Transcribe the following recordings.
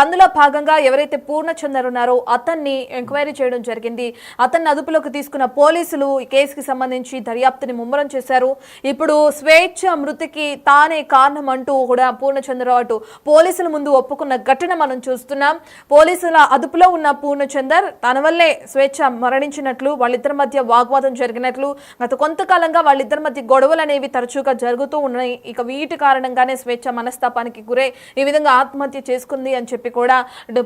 అందులో భాగంగా ఎవరైతే పూర్ణచందర్ ఉన్నారో అతన్ని ఎంక్వైరీ చేయడం జరిగింది. అతన్ని అదుపులోకి తీసుకున్న పోలీసులు ఈ కేసుకి సంబంధించి దర్యాప్తుని ముమ్మరం చేశారు. ఇప్పుడు స్వేచ్ఛ మృతికి తానే కారణం అంటూ కూడా పూర్ణచందర్ అటు పోలీసుల ముందు ఒప్పుకున్న ఘటన మనం చూస్తున్నాం. పోలీసుల అదుపులో ఉన్న పూర్ణచందర్ తన వల్లే స్వేచ్ఛ మరణించినట్లు, వాళ్ళిద్దరి మధ్య వాగ్వాదం జరిగినట్లు, గత కొంతకాలంగా వాళ్ళిద్దరి మధ్య గొడవలు అనేవి తరచుగా జరుగుతూ ఉన్నాయి. ఇక వీటి కారణంగానే స్వేచ్ఛ మనస్తాపానికి గురై ఈ విధంగా ఆత్మహత్య చేసుకుంది అని చెప్పి కూడా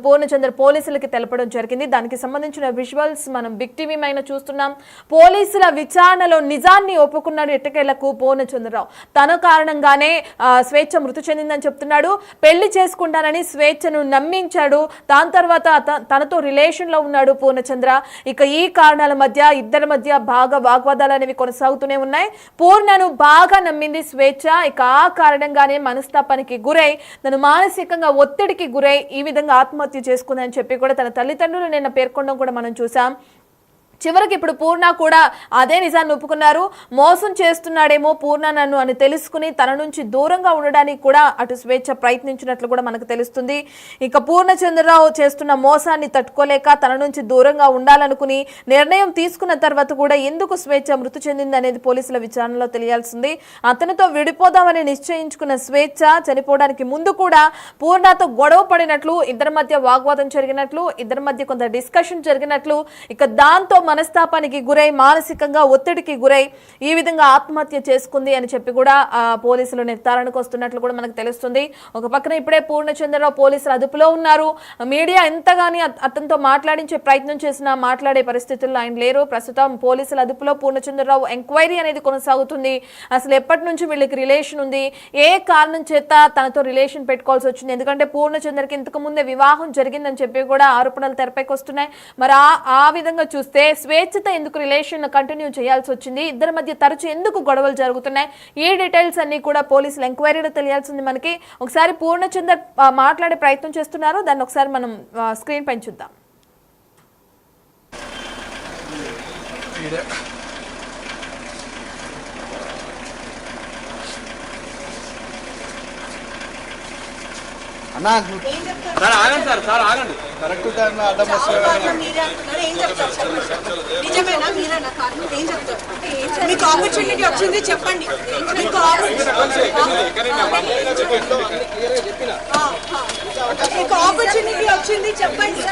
పూర్ణచందర్ పోలీసులకి తెలపడం జరిగింది. దానికి సంబంధించిన విజువల్స్ మనం బిగ్ టీవీ పైన చూస్తున్నాం. పోలీసుల విచారణలో నిజాన్ని ఒప్పుకున్నాడు ఎట్టకేలకు పూర్ణచంద్రరావు. తన కారణంగానే స్వేచ్ఛ మృతి చెందిందని చెప్తున్నాడు. పెళ్లి చేసుకుంటానని స్వేచ్ఛను నమ్మించాడు. దాని తర్వాత తనతో రిలేషన్ లో ఉన్నాడు పూర్ణచంద్ర. ఇక ఈ కారణాల మధ్య ఇద్దరి మధ్య బాగా వాగ్వాదాలు అనేవి కొనసాగుతూనే ఉన్నాయి. పూర్ణను బాగా నమ్మింది స్వేచ్ఛ. ఇక ఆ కారణంగానే మనస్తాపానికి గురై తను మానసికంగా ఒత్తిడికి గురై ఈ విధంగా ఆత్మహత్య చేసుకుందని చెప్పి కూడా తన తల్లిదండ్రులు నిన్న పేర్కొనడం కూడా మనం చూసాం. చివరికి ఇప్పుడు పూర్ణ కూడా అదే నిజాన్ని ఒప్పుకున్నారు. మోసం చేస్తున్నాడేమో పూర్ణ నన్ను అని తెలుసుకుని తన నుంచి దూరంగా ఉండడానికి కూడా అటు స్వేచ్ఛ ప్రయత్నించినట్లు కూడా మనకు తెలుస్తుంది. ఇక పూర్ణచంద్రరావు చేస్తున్న మోసాన్ని తట్టుకోలేక తన నుంచి దూరంగా ఉండాలనుకుని నిర్ణయం తీసుకున్న తర్వాత కూడా ఎందుకు స్వేచ్ఛ మృతి చెందింది అనేది పోలీసుల విచారణలో తెలియాల్సింది. అతనితో విడిపోదామని నిశ్చయించుకున్న స్వేచ్ఛ చనిపోవడానికి ముందు కూడా పూర్ణతో గొడవ పడినట్లు, ఇద్దరి మధ్య వాగ్వాదం జరిగినట్లు, ఇద్దరి మధ్య కొంత డిస్కషన్ జరిగినట్లు, ఇక దాంతో మనస్తాపానికి గురై మానసికంగా ఒత్తిడికి గురై ఈ విధంగా ఆత్మహత్య చేసుకుంది అని చెప్పి కూడా పోలీసులు నిర్ధారణకు వస్తున్నట్లు కూడా మనకు తెలుస్తుంది. ఒక పక్కన ఇప్పుడే పూర్ణచంద్రరావు పోలీసులు అదుపులో ఉన్నారు. మీడియా ఎంతగాని అతనితో మాట్లాడించే ప్రయత్నం చేసినా మాట్లాడే పరిస్థితుల్లో ఆయన లేరు. ప్రస్తుతం పోలీసుల అదుపులో పూర్ణచంద్రరావు ఎంక్వైరీ అనేది కొనసాగుతుంది. అసలు ఎప్పటి నుంచి వీళ్ళకి రిలేషన్ ఉంది, ఏ కారణం చేత తనతో రిలేషన్ పెట్టుకోవాల్సి వచ్చింది, ఎందుకంటే పూర్ణచంద్రకి ఇంతకు ముందే వివాహం జరిగిందని చెప్పి కూడా ఆరోపణలు తెరపైకి వస్తున్నాయి. మరి ఆ విధంగా చూస్తే స్వేచ్ఛతో ఎందుకు రిలేషన్ కంటిన్యూ చేయాల్సి వచ్చింది, ఇద్దరి మధ్య తరచు ఎందుకు గొడవలు జరుగుతున్నాయి, ఈ డీటెయిల్స్ అన్ని కూడా పోలీసులు ఎంక్వైరీలో తెలియాల్సింది మనకి. ఒకసారి పూర్ణచందర్ మాట్లాడే ప్రయత్నం చేస్తున్నారు. దాన్ని ఒకసారి మనం స్క్రీన్ పైన చూద్దాం. సార్ ఆగండి సార్ ఆగండి. కరెక్ట్ టైం లో అడ్డం మీకు ఆపర్చునిటీ వచ్చింది చెప్పండి. మీకు ఆపర్చునిటీ వచ్చింది చెప్పండి.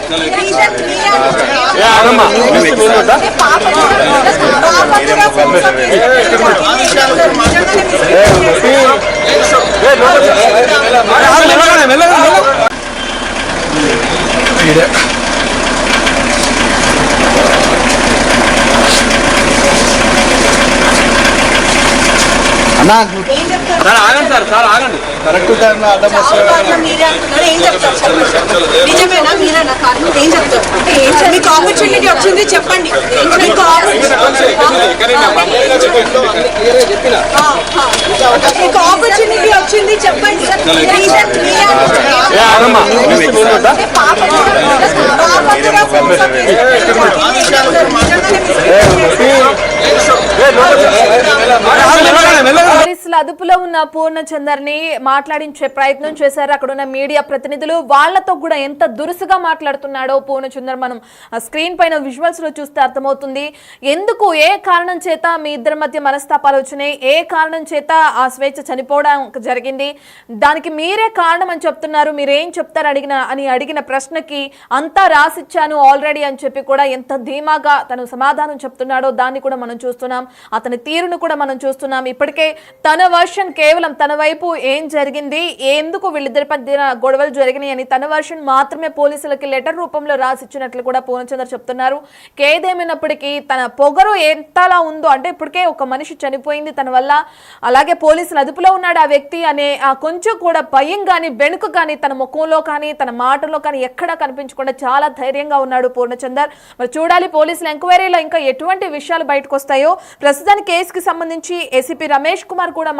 సార్ ఆగండి సార్ ఆగండి. కరెక్ట్ టైం లో అడ్డం నిజమేనా మీరేనా కారణం? ఏం చెప్తారు? మీకు ఆపర్చునిటీ వచ్చింది చెప్పండి. మీకు ఆపర్చునిటీ వచ్చింది చెప్పండి. పోలీసుల అదుపులో ఉన్న పూర్ణచందర్ ని మాట్లాడించే ప్రయత్నం చేశారు అక్కడ ఉన్న మీడియా ప్రతినిధులు. వాళ్లతో కూడా ఎంత దురుసుగా మాట్లాడుతున్నాడో పూర్ణచందర్ మనం స్క్రీన్ పైన విజువల్స్ లో చూస్తే అర్థమవుతుంది. ఎందుకు, ఏ కారణం చేత మీ ఇద్దరి మధ్య మనస్తాపాలు వచ్చినాయి, ఏ కారణం చేత ఆ స్వేచ్ఛ చనిపోవడం జరిగింది, దానికి మీరే కారణం అని చెప్తున్నారు, మీరేం చెప్తారు అడిగిన ప్రశ్నకి అంతా రాసిచ్చాను ఆల్రెడీ అని చెప్పి కూడా ఎంత ధీమాగా తను సమాధానం చెప్తున్నాడో దాన్ని కూడా మనం చూస్తున్నాం. అతని తీరును కూడా మనం చూస్తున్నాం. ఇప్పటికే తన వర్షన్ కేవలం తన వైపు ఏం జరిగింది, ఎందుకు వీళ్ళిద్దరి మధ్య గొడవలు జరిగినాయి అని తన వర్షన్ మాత్రమే పోలీసులకి లెటర్ రూపంలో రాసిచ్చినట్లు కూడా పూర్ణచందర్ చెప్తున్నారు. ఏదేమైనప్పటికీ తన పొగరు ఎంతలా ఉందో, అంటే ఇప్పటికే ఒక మనిషి చనిపోయింది తన వల్ల, అలాగే పోలీసులు అదుపులో ఉన్నాడు ఆ వ్యక్తి అనే కొంచెం కూడా భయం కానీ బెణుకు కానీ తన ముఖంలో కానీ తన మాటలో కానీ ఎక్కడా కనిపించకుండా చాలా ధైర్యంగా ఉన్నాడు పూర్ణచందర్. మరి చూడాలి పోలీసుల ఎంక్వైరీలో ఇంకా ఎటువంటి విషయాలు బయటకు వస్తాయో. ప్రస్తుతానికి కేసుకి సంబంధించి ఏసీపీ రమేష్ కుమార్ కూడా